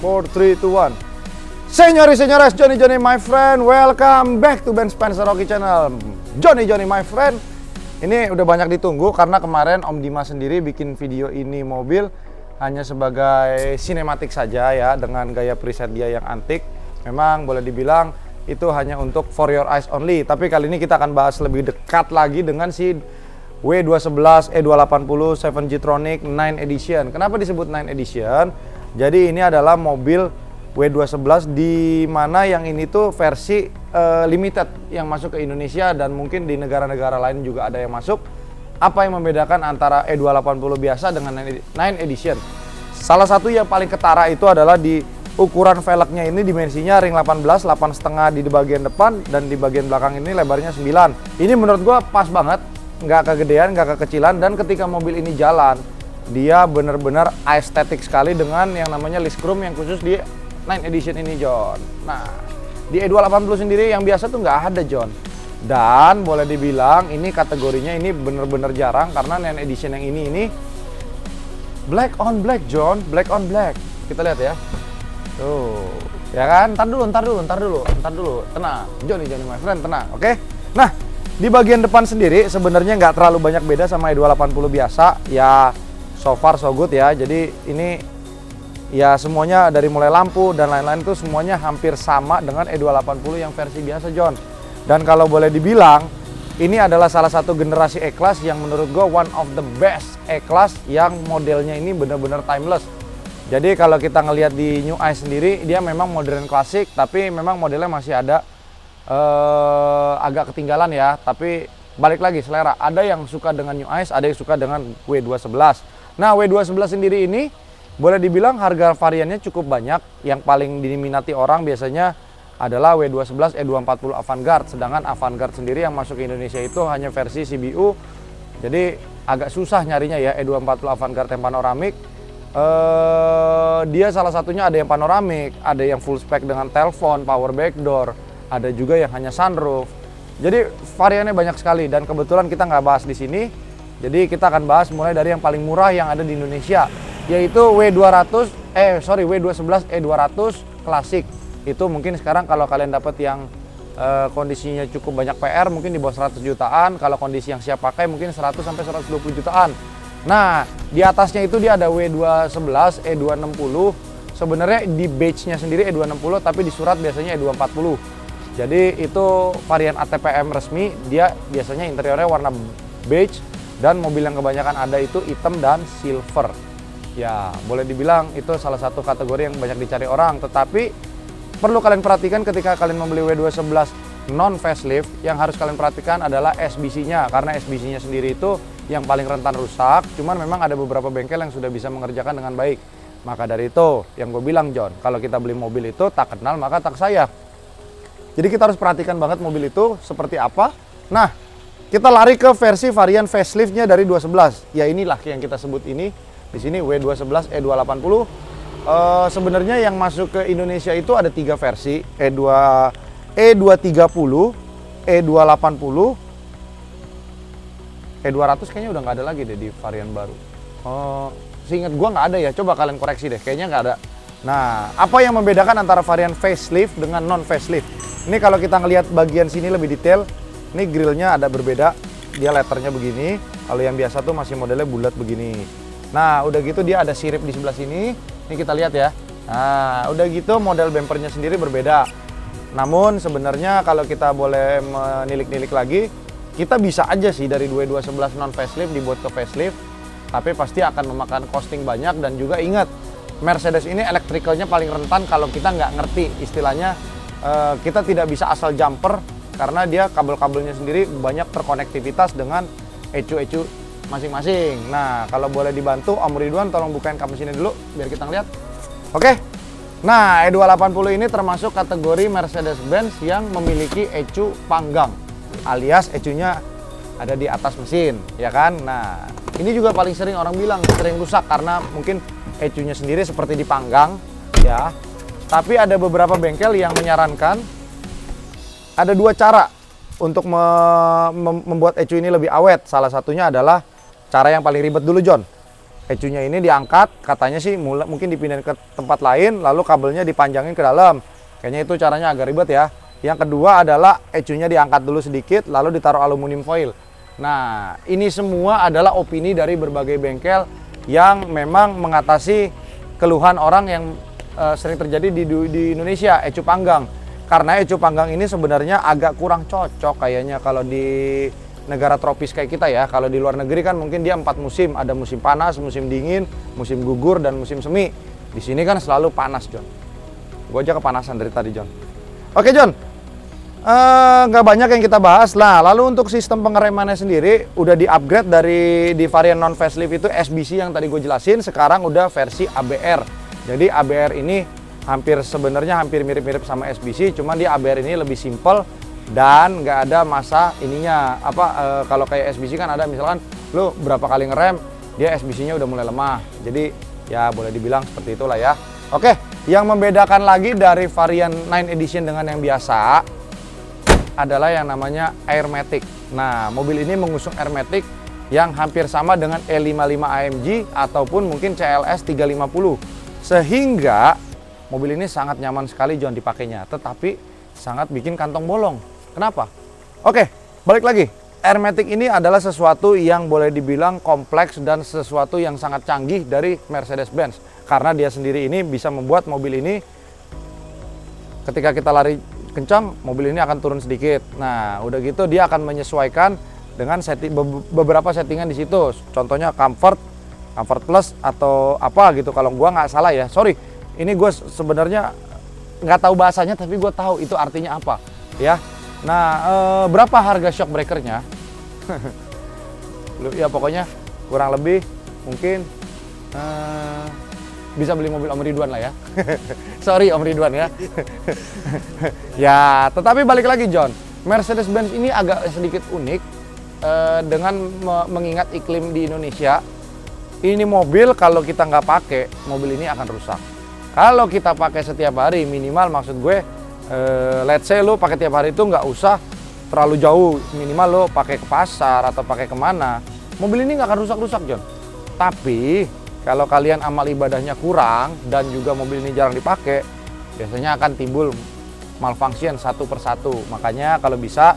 4, 3, 2, 1. Senyori, senyores, Johnny, my friend. Welcome back to Ben Spencer Rocky Channel. Johnny, my friend. Ini udah banyak ditunggu karena kemarin Om Dimas sendiri bikin video ini mobil hanya sebagai sinematik saja ya, dengan gaya preset dia yang antik. Memang boleh dibilang itu hanya untuk for your eyes only. Tapi kali ini kita akan bahas lebih dekat lagi dengan si W211 E280 7G Tronic 9 Edition. Kenapa disebut 9 Edition? Jadi ini adalah mobil W211 di mana yang ini tuh versi limited yang masuk ke Indonesia dan mungkin di negara-negara lain juga ada yang masuk. Apa yang membedakan antara E280 biasa dengan 9 Edition? Salah satu yang paling ketara itu adalah di ukuran velgnya ini, dimensinya ring 18, 8,5 di bagian depan, dan di bagian belakang ini lebarnya 9. Ini menurut gua pas banget, nggak kegedean, nggak kekecilan, dan ketika mobil ini jalan, dia bener-bener estetik sekali dengan yang namanya list chrome yang khusus di 9 Edition ini, John. Nah, di E280 sendiri yang biasa tuh nggak ada, John. Dan boleh dibilang ini kategorinya ini bener-bener jarang karena 9 Edition yang ini black on black, John, black on black. Kita lihat ya. Tuh, ya kan? Ntar dulu. Tenang, Johnny my friend, tenang, oke? Nah, di bagian depan sendiri sebenarnya nggak terlalu banyak beda sama E280 biasa. Ya, so far so good ya. Jadi ini ya semuanya dari mulai lampu dan lain-lain itu semuanya hampir sama dengan E280 yang versi biasa, John. Dan kalau boleh dibilang, ini adalah salah satu generasi E-Class yang menurut gue one of the best E-Class yang modelnya ini benar-benar timeless. Jadi kalau kita ngelihat di New Ice sendiri, dia memang modern klasik, tapi memang modelnya masih ada agak ketinggalan ya. Tapi balik lagi selera, ada yang suka dengan New Ice, ada yang suka dengan W211. Nah, W211 sendiri ini boleh dibilang harga variannya cukup banyak. Yang paling diminati orang biasanya adalah W211 E240 Avantgarde, sedangkan Avantgarde sendiri yang masuk ke Indonesia itu hanya versi CBU, jadi agak susah nyarinya ya. E240 Avantgarde yang panoramik, dia salah satunya ada yang panoramik, ada yang full spec dengan telepon, power backdoor, ada juga yang hanya sunroof. Jadi variannya banyak sekali dan kebetulan kita nggak bahas di sini, jadi kita akan bahas mulai dari yang paling murah yang ada di Indonesia, yaitu W211 E200 Classic. Itu mungkin sekarang kalau kalian dapat yang kondisinya cukup banyak PR mungkin di bawah 100 jutaan, kalau kondisi yang siap pakai mungkin 100 sampai 120 jutaan. Nah, di atasnya itu dia ada W211 E260. Sebenarnya di badge-nya sendiri E260 tapi di surat biasanya E240. Jadi itu varian ATPM resmi, dia biasanya interiornya warna beige dan mobil yang kebanyakan ada itu hitam dan silver. Ya, boleh dibilang itu salah satu kategori yang banyak dicari orang, tetapi perlu kalian perhatikan ketika kalian membeli W211 non facelift, yang harus kalian perhatikan adalah SBC-nya, karena SBC-nya sendiri itu yang paling rentan rusak. Cuman memang ada beberapa bengkel yang sudah bisa mengerjakan dengan baik. Maka dari itu yang gue bilang, John, kalau kita beli mobil itu tak kenal maka tak sayang. Jadi kita harus perhatikan banget mobil itu seperti apa. Nah, kita lari ke versi varian facelift-nya dari 211. Ya inilah yang kita sebut ini di sini W211 E280. Sebenarnya yang masuk ke Indonesia itu ada 3 versi, E230, E280, E200 kayaknya udah nggak ada lagi deh di varian baru. Seingat gua nggak ada ya, coba kalian koreksi deh, kayaknya nggak ada. Nah, apa yang membedakan antara varian facelift dengan non facelift? Ini kalau kita ngelihat bagian sini lebih detail, ini grillnya ada berbeda, dia letternya begini. Kalau yang biasa tuh masih modelnya bulat begini. Nah, udah gitu dia ada sirip di sebelah sini. Ini kita lihat ya. Nah, udah gitu model bumpernya sendiri berbeda. Namun sebenarnya kalau kita boleh menilik-nilik lagi, kita bisa aja sih dari W211 non facelift dibuat ke facelift, tapi pasti akan memakan costing banyak. Dan juga ingat, Mercedes ini elektrikalnya paling rentan kalau kita nggak ngerti istilahnya. Kita tidak bisa asal jumper karena dia kabel-kabelnya sendiri banyak terkonektivitas dengan ECU masing-masing. Nah, kalau boleh dibantu Om Ridwan tolong bukain kap mesinnya dulu biar kita ngeliat. Oke. Nah, E280 ini termasuk kategori Mercedes-Benz yang memiliki ECU panggang, alias ECU-nya ada di atas mesin, ya kan? Nah, ini juga paling sering orang bilang sering rusak karena mungkin ECU-nya sendiri seperti dipanggang, ya. Tapi ada beberapa bengkel yang menyarankan ada 2 cara untuk membuat ECU ini lebih awet. Salah satunya adalah cara yang paling ribet dulu, John. ecunya ini diangkat, katanya sih mungkin dipindahin ke tempat lain, lalu kabelnya dipanjangin ke dalam. Kayaknya itu caranya agak ribet ya. Yang kedua adalah ecunya diangkat dulu sedikit, lalu ditaruh aluminium foil. Nah, ini semua adalah opini dari berbagai bengkel yang memang mengatasi keluhan orang yang sering terjadi di Indonesia, ecu panggang. Karena ecu panggang ini sebenarnya agak kurang cocok kayaknya kalau di negara tropis kayak kita ya. Kalau di luar negeri kan mungkin dia 4 musim, ada musim panas, musim dingin, musim gugur, dan musim semi. Di sini kan selalu panas, John. Gue aja kepanasan dari tadi, John. Oke, John, nggak banyak yang kita bahas. Nah, lalu untuk sistem pengeremannya sendiri udah di-upgrade di varian non facelift itu SBC yang tadi gue jelasin, sekarang udah versi ABR. Jadi ABR ini sebenarnya hampir mirip-mirip sama SBC, cuman di ABR ini lebih simple dan nggak ada masa ininya kalau kayak SBC kan ada misalkan lo berapa kali ngerem dia SBC-nya udah mulai lemah. Jadi ya boleh dibilang seperti itulah ya. Oke, yang membedakan lagi dari varian 9 edition dengan yang biasa adalah yang namanya Airmatic. Nah, mobil ini mengusung Airmatic yang hampir sama dengan E55 AMG ataupun mungkin CLS 350. Sehingga mobil ini sangat nyaman sekali John dipakainya, tetapi sangat bikin kantong bolong. Kenapa? Oke, balik lagi. Airmatic ini adalah sesuatu yang boleh dibilang kompleks dan sesuatu yang sangat canggih dari Mercedes-Benz. Karena dia sendiri ini bisa membuat mobil ini ketika kita lari kencang, mobil ini akan turun sedikit. Nah, udah gitu dia akan menyesuaikan dengan beberapa settingan di situ. Contohnya comfort plus atau apa gitu kalau gua nggak salah ya. Sorry, ini gue sebenarnya nggak tahu bahasanya tapi gue tahu itu artinya apa ya. Nah, berapa harga shock breakernya? Ya pokoknya kurang lebih mungkin bisa beli mobil Om Ridwan lah ya. Sorry Om Ridwan ya. Ya, tetapi balik lagi John, Mercedes-Benz ini agak sedikit unik dengan mengingat iklim di Indonesia. Ini mobil kalau kita nggak pakai, mobil ini akan rusak. Kalau kita pakai setiap hari, minimal maksud gue, let's say lo pakai tiap hari itu nggak usah terlalu jauh, minimal lo pakai ke pasar atau pakai kemana, mobil ini nggak akan rusak-rusak John. Tapi kalau kalian amal ibadahnya kurang dan juga mobil ini jarang dipakai, biasanya akan timbul malfunction satu persatu. Makanya kalau bisa,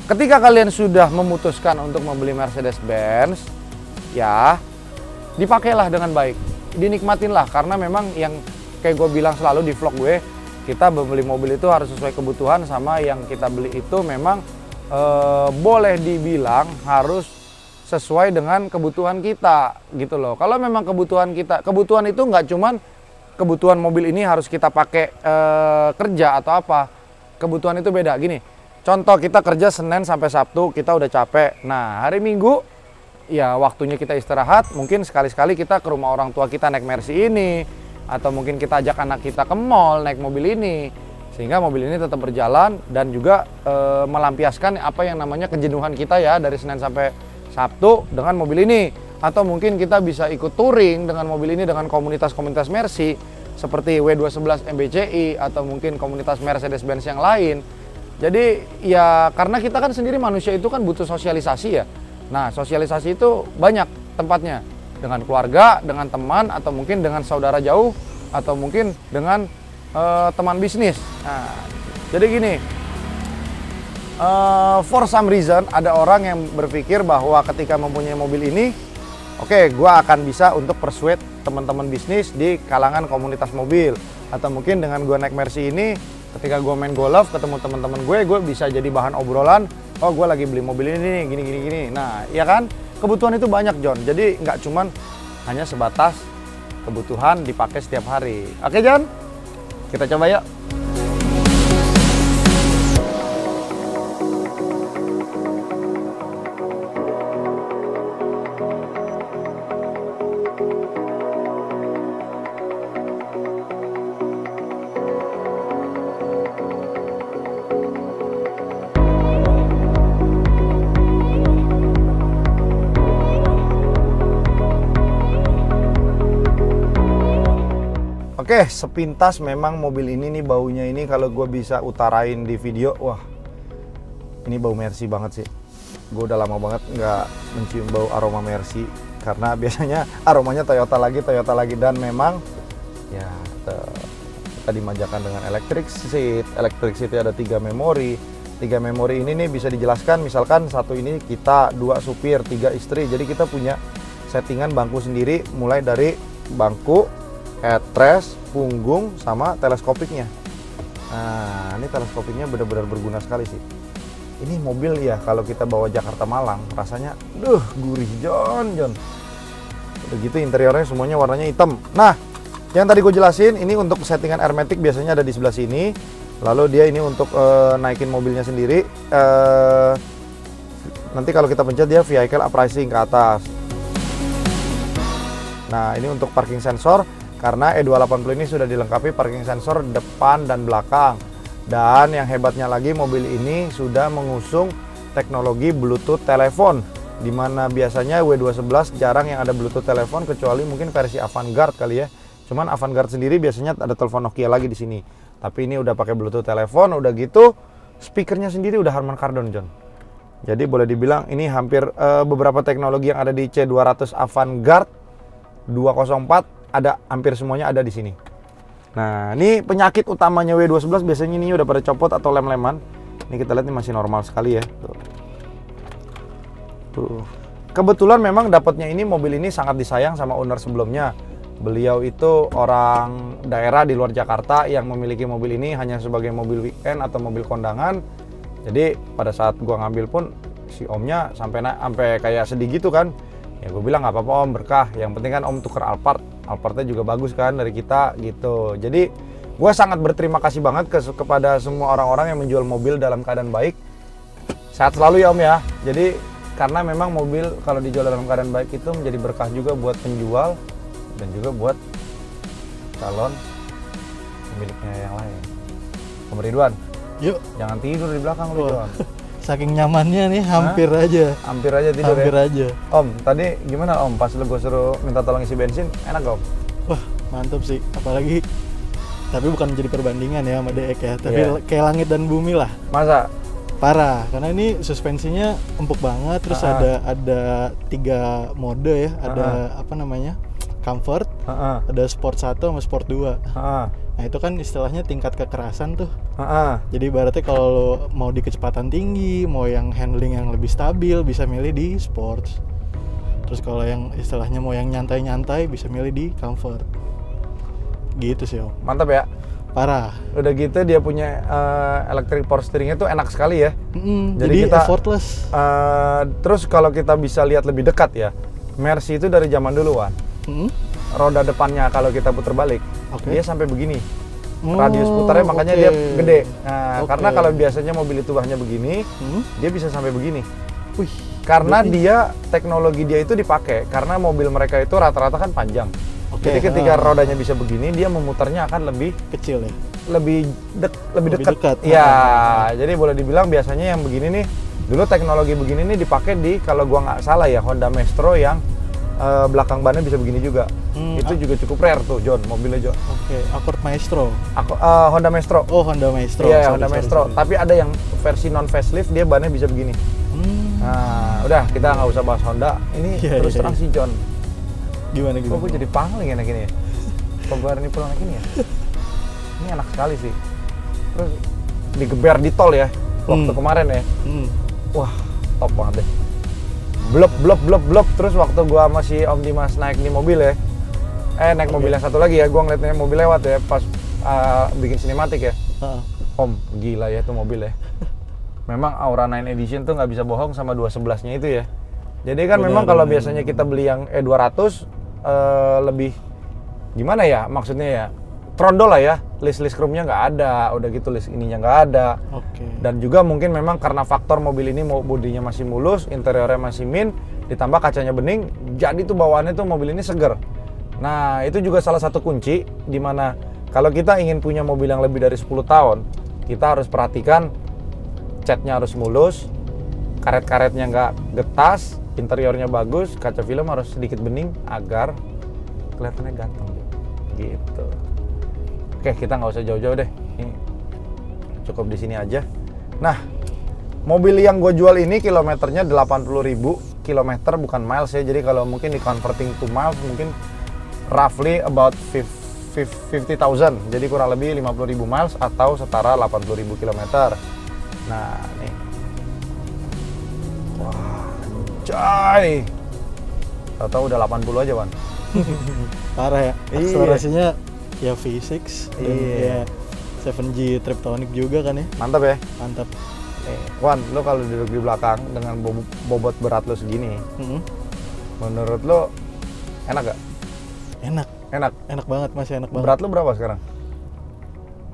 ketika kalian sudah memutuskan untuk membeli Mercedes-Benz, ya dipakailah dengan baik, dinikmatinlah, karena memang yang kayak gue bilang selalu di vlog gue, kita membeli mobil itu harus sesuai kebutuhan, sama yang kita beli itu memang boleh dibilang harus sesuai dengan kebutuhan kita gitu loh. Kalau memang kebutuhan itu nggak cuman kebutuhan mobil ini harus kita pakai kerja atau apa, kebutuhan itu beda. Gini, contoh kita kerja Senin sampai Sabtu, kita udah capek. Nah, hari Minggu ya waktunya kita istirahat, mungkin sekali-sekali kita ke rumah orang tua kita naik Mercy ini, atau mungkin kita ajak anak kita ke mall naik mobil ini, sehingga mobil ini tetap berjalan dan juga melampiaskan apa yang namanya kejenuhan kita ya dari Senin sampai Sabtu dengan mobil ini. Atau mungkin kita bisa ikut touring dengan mobil ini dengan komunitas-komunitas Mercy seperti W211 MBCI atau mungkin komunitas Mercedes-Benz yang lain. Jadi ya karena kita kan sendiri manusia itu kan butuh sosialisasi ya. Nah, sosialisasi itu banyak tempatnya, dengan keluarga, dengan teman, atau mungkin dengan saudara jauh, atau mungkin dengan teman bisnis. Nah, jadi gini, for some reason ada orang yang berpikir bahwa ketika mempunyai mobil ini, oke, gue akan bisa untuk persuade teman-teman bisnis di kalangan komunitas mobil, atau mungkin dengan gue naik Mercy ini, ketika gue main golf ketemu teman-teman gue bisa jadi bahan obrolan. Oh, gue lagi beli mobil ini nih, gini. Nah, ya kan, kebutuhan itu banyak John. Jadi nggak cuman hanya sebatas kebutuhan dipakai setiap hari. Oke John, kita coba yuk. Oke, sepintas memang mobil ini nih baunya ini kalau gue bisa utarain di video, wah ini bau Mercy banget sih. Gue udah lama banget nggak mencium bau aroma Mercy. karena biasanya aromanya Toyota lagi, dan memang ya kita dimanjakan dengan electric seat ada 3 memori. 3 memori ini nih bisa dijelaskan, misalkan satu ini kita 2 supir, 3 istri, jadi kita punya settingan bangku sendiri mulai dari bangku, headrest, punggung, sama teleskopiknya. Nah, ini teleskopiknya benar-benar berguna sekali sih. Ini mobil ya kalau kita bawa Jakarta Malang rasanya gurih John. Begitu interiornya semuanya warnanya hitam. Nah, yang tadi gue jelasin ini untuk settingan hermetic biasanya ada di sebelah sini. Lalu dia ini untuk naikin mobilnya sendiri. Nanti kalau kita pencet dia vehicle upraising ke atas. Nah, ini untuk parking sensor karena E280 ini sudah dilengkapi parking sensor depan dan belakang. Dan yang hebatnya lagi, mobil ini sudah mengusung teknologi Bluetooth telepon, dimana biasanya W211 jarang yang ada Bluetooth telepon kecuali mungkin versi Avantgarde kali ya. Cuman Avantgarde sendiri biasanya ada telepon Nokia lagi di sini. Tapi ini udah pakai Bluetooth telepon, udah gitu speakernya sendiri udah Harman Kardon, John. Jadi boleh dibilang ini hampir beberapa teknologi yang ada di C200 Avantgarde 204 ada hampir semuanya ada di sini. Nah, ini penyakit utamanya W211 biasanya ini udah pada copot atau lem-leman. Ini kita lihat ini masih normal sekali ya. Tuh. Kebetulan memang dapatnya ini mobil ini sangat disayang sama owner sebelumnya. Beliau itu orang daerah di luar Jakarta yang memiliki mobil ini hanya sebagai mobil weekend atau mobil kondangan. Jadi pada saat gua ngambil pun si omnya sampai kayak sedih gitu kan. Ya gue bilang nggak apa-apa om, berkah. Yang penting kan om tuker Alphardnya juga bagus kan dari kita gitu. Jadi gue sangat berterima kasih banget kepada semua orang-orang yang menjual mobil dalam keadaan baik. Sehat selalu ya om ya. Jadi karena memang mobil kalau dijual dalam keadaan baik itu menjadi berkah juga buat penjual dan juga buat calon pemiliknya yang lain. Om Ridwan, yuk jangan tidur di belakang lu John. Saking nyamannya nih hampir aja tidur hampir ya? aja. Om, tadi gimana om pas lu gue suruh minta tolong isi bensin, enak gak om? Wah mantep sih, apalagi tapi bukan menjadi perbandingan ya sama DX ya, tapi kayak langit dan bumi lah. Masa? Parah, karena ini suspensinya empuk banget, terus ada 3 mode ya, ada apa namanya, comfort, ada sport 1 sama sport 2. Nah itu kan istilahnya tingkat kekerasan tuh. Jadi ibaratnya kalau lo mau di kecepatan tinggi, mau yang handling yang lebih stabil, bisa milih di sports. Terus kalau yang istilahnya mau yang nyantai-nyantai, bisa milih di comfort. Gitu sih om. Mantap ya. Parah. Udah gitu dia punya electric power steeringnya tuh enak sekali ya. Jadi kita effortless. Terus kalau kita bisa lihat lebih dekat ya, Mercy itu dari zaman duluan. Roda depannya kalau kita putar balik, dia sampai begini. Radius putarnya makanya dia gede. Nah, karena kalau biasanya mobil itu hanya begini, dia bisa sampai begini. Wih, karena dia teknologi dia itu dipakai karena mobil mereka itu rata-rata kan panjang. Jadi ketika rodanya bisa begini, dia memutarnya akan lebih kecil ya. Lebih dekat. Ya, jadi boleh dibilang biasanya yang begini nih, dulu teknologi begini nih dipakai di kalau gua nggak salah ya Honda Maestro yang belakang bannya bisa begini juga. Itu juga cukup rare tuh John, mobilnya John. Accord Maestro. Honda Maestro. Oh, Honda Maestro. Iya, Honda Maestro. Tapi ada yang versi non facelift dia bannya bisa begini. Nah, udah kita nggak usah bahas Honda. Ini terus terang sih John. Gimana? Kok gue jadi pangling enak ini ya? Kok gue ini pulang ini ya? Ini enak sekali sih. Terus digeber di tol ya waktu kemarin ya. Wah, top banget deh. Blop. Terus waktu gua sama si Om Dimas naik di mobil ya, naik mobil yang satu lagi ya, gua ngeliatnya mobil lewat ya pas bikin sinematik ya. Om, gila ya tuh mobil ya. Memang Aura 9 Edition tuh nggak bisa bohong sama 211-nya itu ya. Jadi kan memang kalau biasanya kita beli yang E200 lebih gimana ya maksudnya ya, trondol lah ya, list chrome-nya nggak ada, udah gitu list ininya nggak ada. Dan juga mungkin memang karena faktor mobil ini bodinya masih mulus, interiornya masih min, ditambah kacanya bening, jadi tuh bawaannya tuh mobil ini seger. Nah itu juga salah satu kunci dimana kalau kita ingin punya mobil yang lebih dari 10 tahun, kita harus perhatikan catnya harus mulus, karet-karetnya nggak getas, interiornya bagus, kaca film harus sedikit bening agar kelihatannya ganteng gitu. Oke, kita nggak usah jauh-jauh deh, ini cukup di sini aja. Nah, mobil yang gue jual ini kilometernya 80.000 kilometer bukan miles ya. Jadi kalau mungkin di converting to miles mungkin roughly about 50,000. Jadi kurang lebih 50.000 miles atau setara 80.000 kilometer. Nah, nih. Wah, anjay. Tahu-tahu udah 80 aja, Wan. Parah ya. Akselerasinya ya V6 dan Iya. ya 7G Triptonic juga kan ya. Mantap ya. Mantap. Nih, Wan, lo kalau duduk di belakang dengan bobot berat lo segini, menurut lo enak gak? Enak. Enak banget, masih enak banget. Berat lo berapa sekarang?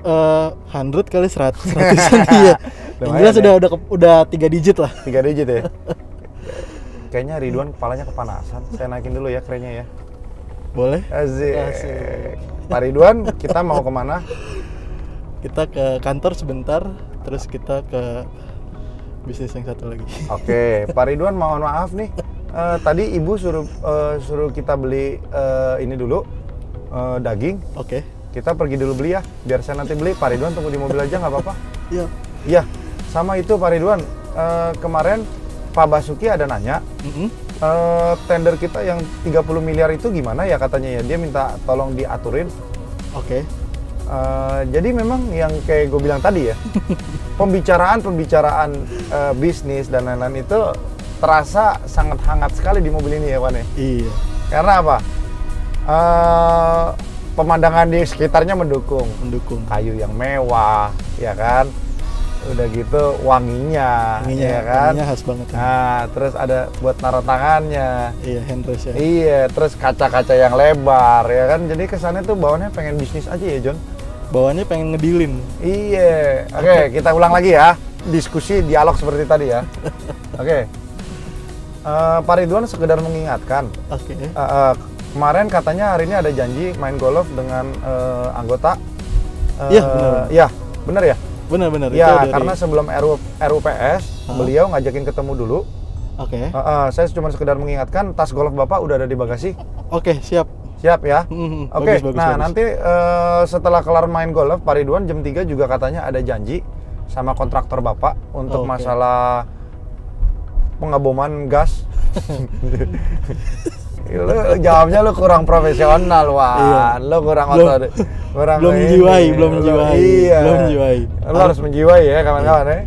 100 kali 100-an iya. Yang jelas udah 3 digit lah. 3 digit ya? Kayaknya Ridwan kepalanya kepanasan. Saya naikin dulu ya kerennya ya. Boleh? Asik. Pak Ridwan, kita mau kemana? Kita ke kantor sebentar, terus kita ke bisnis yang satu lagi. Oke, Pak Ridwan mohon maaf nih. Tadi ibu suruh kita beli ini dulu, daging. Oke. Kita pergi dulu beli ya, biar saya nanti beli. Pak Ridwan tunggu di mobil aja nggak apa-apa? Iya. Iya, sama itu Pak Ridwan. Kemarin Pak Basuki ada nanya, tender kita yang 30 miliar itu gimana ya katanya ya. Dia minta tolong diaturin. Oke. Jadi memang yang kayak gue bilang tadi ya, pembicaraan bisnis dan lain-lain itu terasa sangat hangat sekali di mobil ini ya, Wan ya. Iya. Karena apa? Pemandangan di sekitarnya mendukung. Kayu yang mewah, ya kan? Udah gitu wanginya ya kan? Wanginya khas banget. Nah, terus ada buat naruh tangannya. Iya, handrest ya. Iya, terus kaca-kaca yang lebar ya kan? Jadi kesannya tuh bawaannya pengen bisnis aja ya, John. Bawaannya pengen ngedilin. Iya. Oke, kita ulang lagi ya. Diskusi, dialog seperti tadi ya. Oke. Pak Ridwan sekedar mengingatkan. Oke. Kemarin katanya hari ini ada janji main golf dengan anggota. Iya, benar. Iya, benar ya? Benar. Iya, karena sebelum RUPS, beliau ngajakin ketemu dulu. Oke. Saya cuma sekedar mengingatkan, tas golf Bapak udah ada di bagasi. Oke, siap. Siap ya? Oke, Bagus. nanti setelah kelar main golf, Pak Ridwan jam 3 juga katanya ada janji sama kontraktor Bapak untuk masalah pengaboman gas. Lu jawabnya lu kurang profesional, Wan. Lu kurang belum menjiwai. Iya. Belum menjiwai. Lu harus menjiwai ya kawan-kawan ya.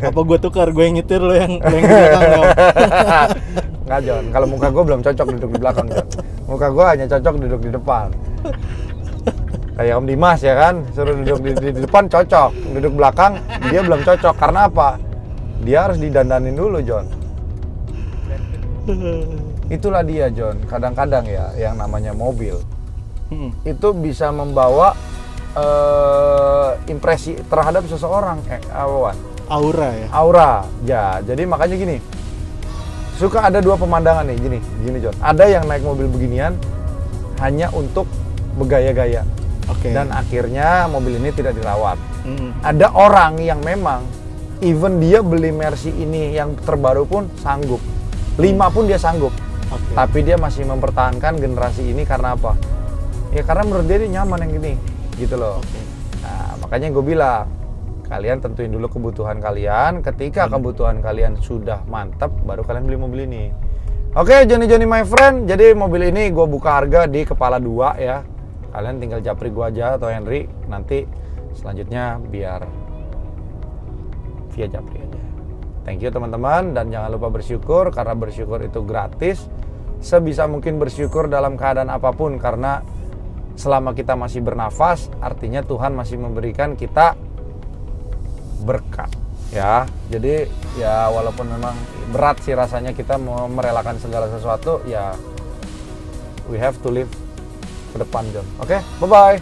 Apa gue tukar, gue yang nyetir, lo yang di belakang. Nggak, John. Kalau muka gue belum cocok duduk di belakang, John. Muka gue hanya cocok duduk di depan. Kayak Om Dimas ya kan, suruh duduk di depan cocok, duduk belakang dia belum cocok. Karena apa? Dia harus didandanin dulu, John. Itulah dia, John. Kadang-kadang ya yang namanya mobil itu bisa membawa impresi terhadap seseorang, Aura ya. Ya, jadi makanya gini. Suka ada dua pemandangan nih, gini John. Ada yang naik mobil beginian hanya untuk bergaya-gaya. Oke. Dan akhirnya mobil ini tidak dirawat. Ada orang yang memang even dia beli Mercy ini yang terbaru pun sanggup. 5 pun dia sanggup. Okay. Tapi dia masih mempertahankan generasi ini karena apa? Ya karena menurut dia nyaman yang gini, gitu loh. Okay. Nah, makanya gue bilang, kalian tentuin dulu kebutuhan kalian. Ketika kebutuhan kalian sudah mantap, baru kalian beli mobil ini. Oke, Johnny my friend. Jadi mobil ini gue buka harga di kepala 2 ya. Kalian tinggal japri gue aja atau Henry. Nanti selanjutnya biar via japri aja. Thank you teman-teman. Dan jangan lupa bersyukur, karena bersyukur itu gratis. Sebisa mungkin bersyukur dalam keadaan apapun, karena selama kita masih bernafas, artinya Tuhan masih memberikan kita berkat ya. Jadi ya walaupun memang berat sih rasanya kita mau merelakan segala sesuatu, ya we have to live ke depan, John. Oke, bye-bye.